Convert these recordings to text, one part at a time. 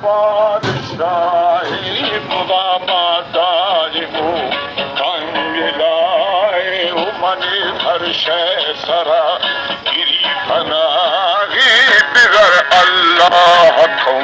बादशाही खुदा माताज वो कंगलाए मने हर शय सरा गिरी फनागे बिगर अल्लाह थो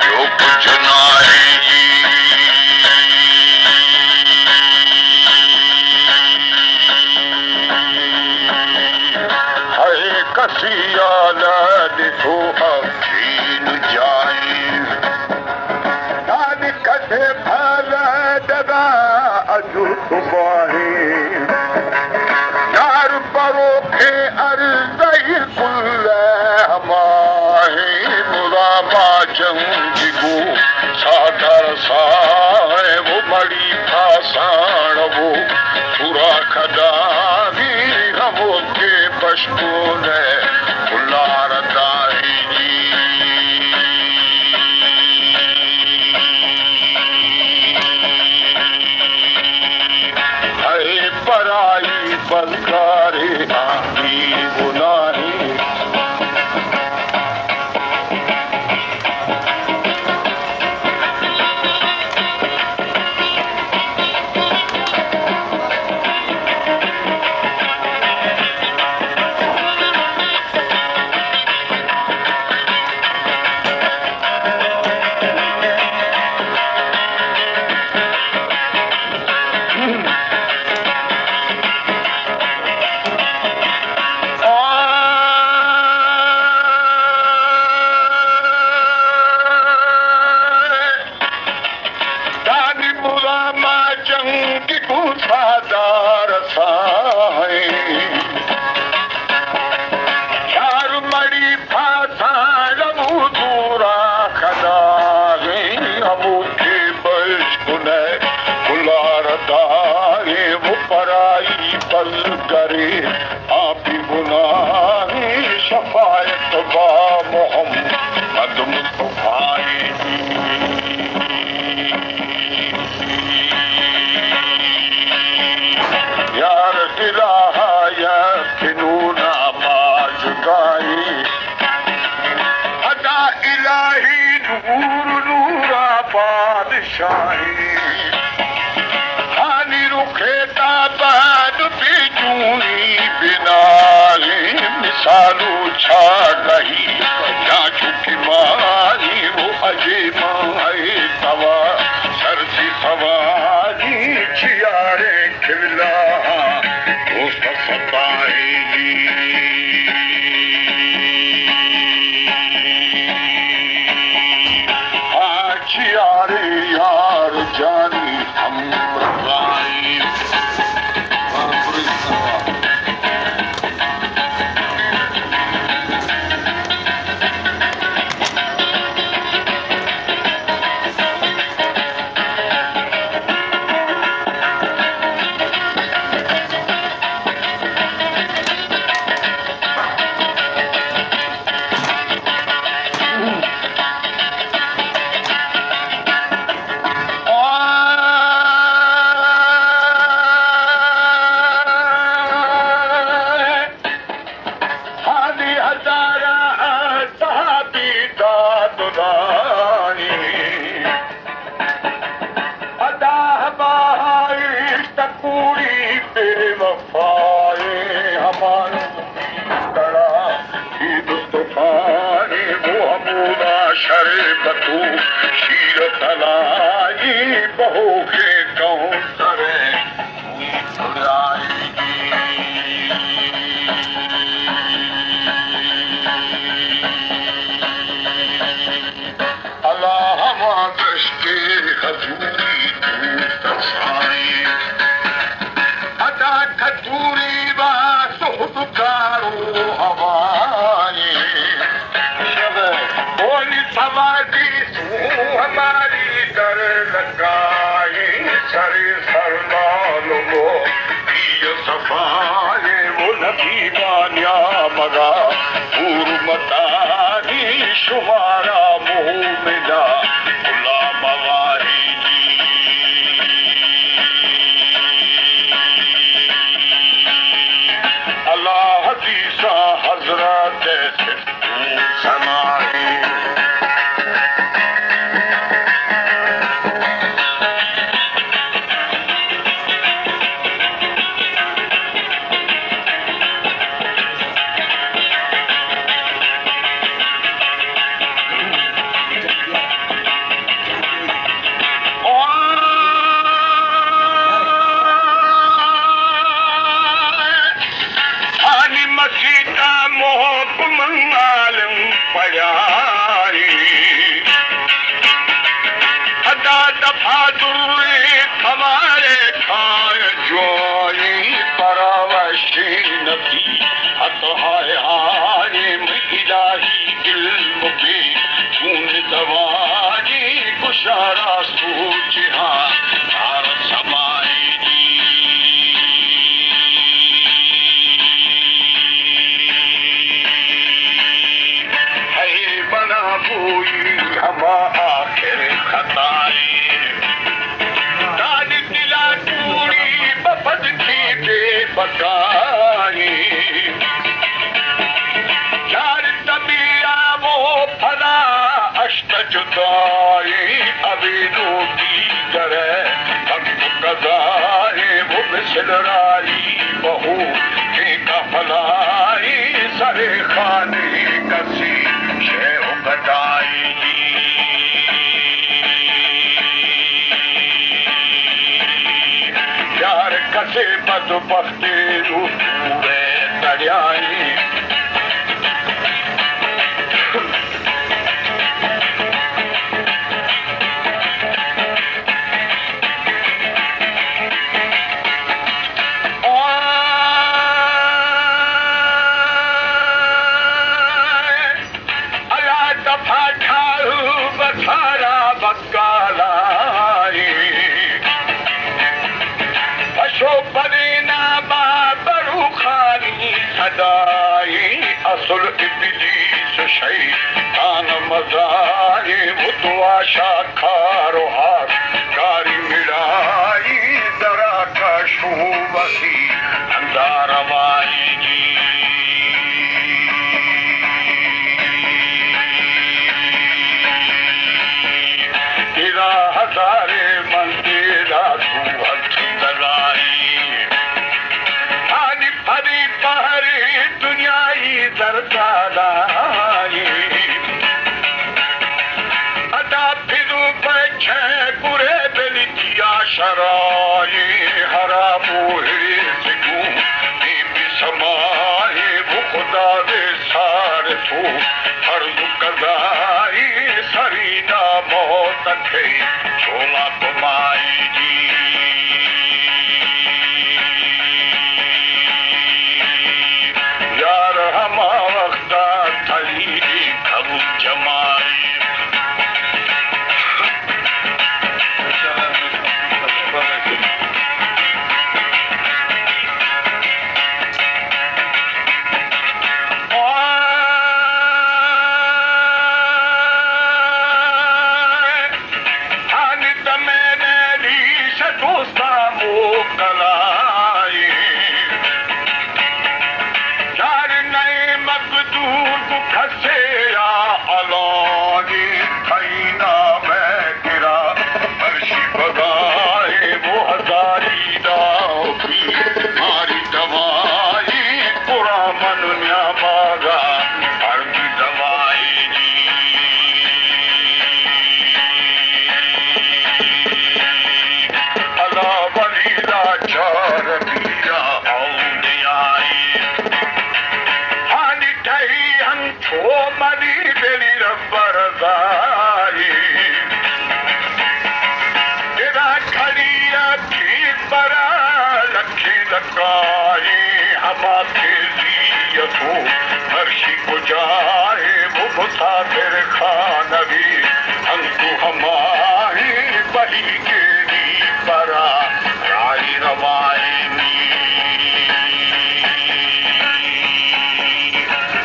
जो कुछ नाहे कसियाल ॾिठो अफ़ीन जाए नान कॾे फल ददा अजु सुबाहे नार परो खे अर्ज़ई कुल हमाहे मुलामा जंगिगो सादर साए वो मड़ी फासाण वो पूरा खदागी हमो के पश्तून उलार दाही है पराई बलकारे आही गुनाही करे आप गुनाहे शफायत बा मोहम्मद मुस्तफाए यार इलाहा या फिनूना बाज गाई अदा इलाही नूर नूरा बादशाही मिसालू छा गही या झुकी मारी वो अजे माए तवा सरसी सवारी छियारे खिला वो सताएगी छियारे यार जानी हम शरबतू शीर तलाई बहो के कहूँ सरे अल्लाह दृष्टि हजूरी तसाई अदा खजूरी वा सुहकारो हवाए समाधि हमारी दर लगाए सरे सरनाल वो सफाए वो नबी मान्या मगा पूर्व मतारी शुमारा मुँह मिला खुला मवाही अल्लाह हदीसा हजरत समाए अदा दफा दुर्रे हमारे खाए जोई परवशी नबी हत हाय हाय इलाही इल्म भी खून दवानी गुशारा सूझ हाँ तार समाई है बना हुई हम आखिर खताई दाद दिला टूरी बपद की बेबकाई यार तबीरा वो फला अष्ट जुदाई अभी रोटी करे वक्त कदाई वो बिसलराई बहू के कफलाई सरे खाने कसी शेव कटाई यार कसे बदबख्ते रूपूरे तड़ियाई असुल इब्लीस शैतान मज़ाए मुतवाशा खारो हाथ कारी मिलाई दरा का शूबसी अंदारवाई जी तेरा हजारे मंदिरा तू हथ दलाई आनी फरी पहरी दुनियाई दरदालाई अदा फिरू बैठे बुरे दिल किया शराई हरामू हिजू दीप समाए वो खुदा दे सार तू फर्ज कदाई सरीना मौत थे छोला कमाई जी यार हम वक्ता थली खबू जमाई हर्षी को जाए वो मुसाफिर खानवी हमको हमारी बही के नी परा राई रवायनी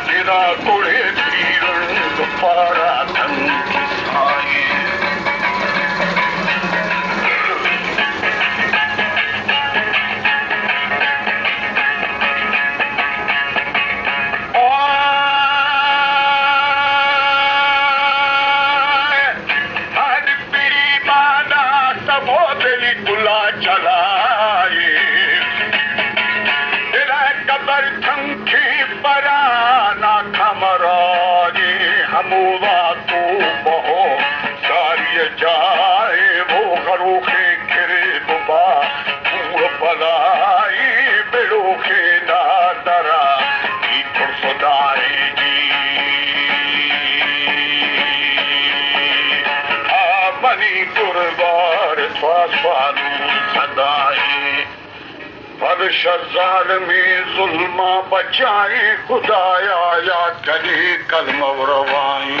तेरा कुड़े पीरण पारा धन किसाई जाए वो घरों के घिरे बुबा पूर बलाई बेड़ों के ना दरा की खुशदाई जी मनी कुर्बान स्वास्वानू सदाई पर शर्जार में जुल्मा बचाए खुदाया या करी कलम रवाई